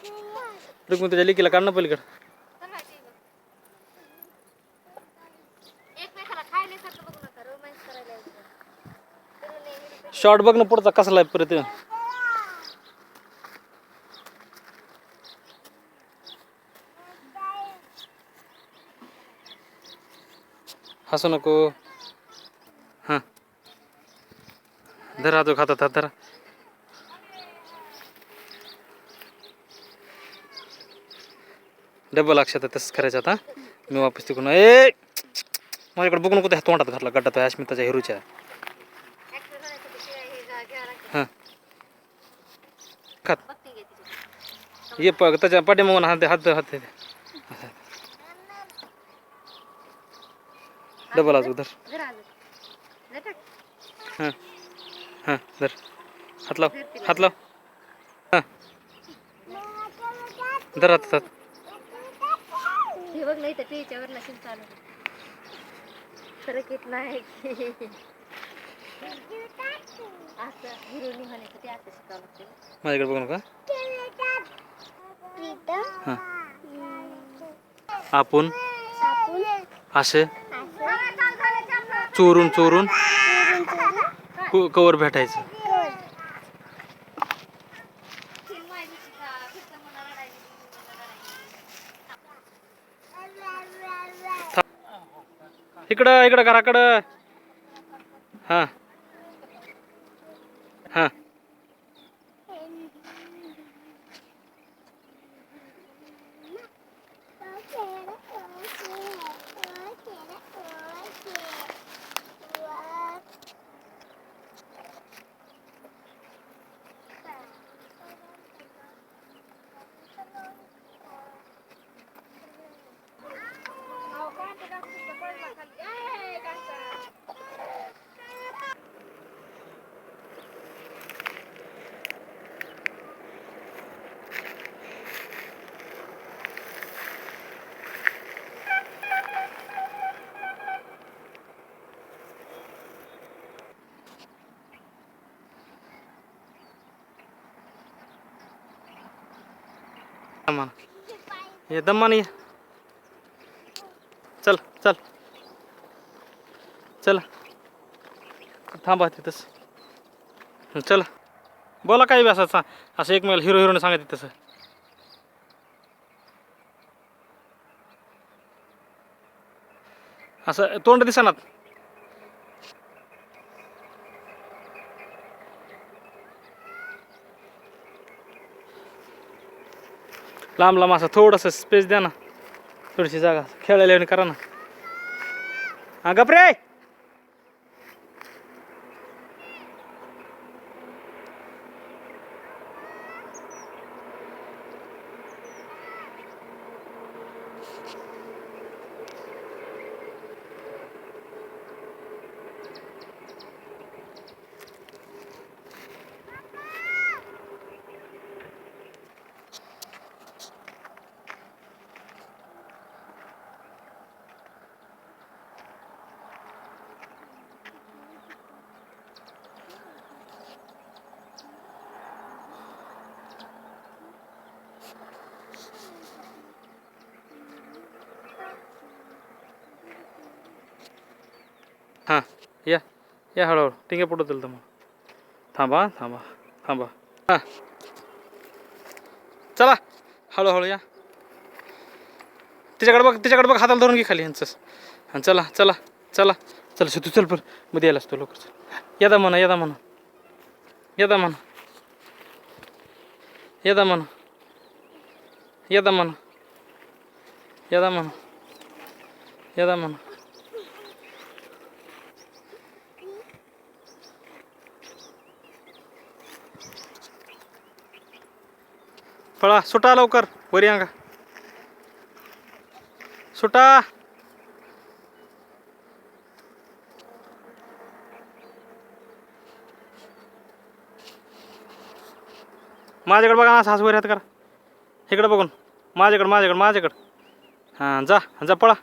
रुक्मिणी तुझ्या लेकीला काढ ना पलीकडं. शॉर्ट बघ ना पुढचा कसला आहे परत. हसू नको. हां धरा तो खातात हात धरा. डबल लक्षात तसंच करायचं आता. मी वापस तिकडून माझ्याकडे बघू नको त्या तोंडात घातला गड्डा तो अस्मिताच्या हिरूच्या. हां खात ये त्याच्या पाठीमागून हात हात हात डबल आज उधर. हां हां धर हात लाव हात लाव. हां धर हात हात. हे बघ नाही तर टीव्हीच्या नशील चालू फरक येत नाही असं हिरोनी म्हणायचं ते असं शिकावं लागतं. माझ्याकडे बघू नका. हां आपण असे चोरून चोरून कवर भेटायचं. इकडं इकडं घराकडं. हां हां ये दम्माने ये. चल चल चला थांबा तिथंच. चला बोला काही बी असं असं एकमेकाला हिरो हिरोने सांगायचं तसं. असं तोंड दिसणार. लांब लांब असं थोडंसं स्पेस द्या ना. थोडीशी जागा खेळायला करा ना. हां गपरे. हां या या हळूहळू टिंगे पडवतील तर मग. थांबा थांबा थांबा. हां चला हळूहळू या. तिच्याकडे बघ हाताला धरून घे खाली यांचंच. हां चला चला चला चल तू चल पर मध्ये यायला असतो लवकर. चल यदा म्हणा यदा म्हणा यदा म्हणा यदा म्हणा यदा म्हणा यदा म्हणा यदा म्हणा. पळा सुटा लवकर वरी अंगा सुटा. माझ्याकडे बघा ना सास वर करा. इकडे बघून माझ्याकडे. हां जा जा पळा.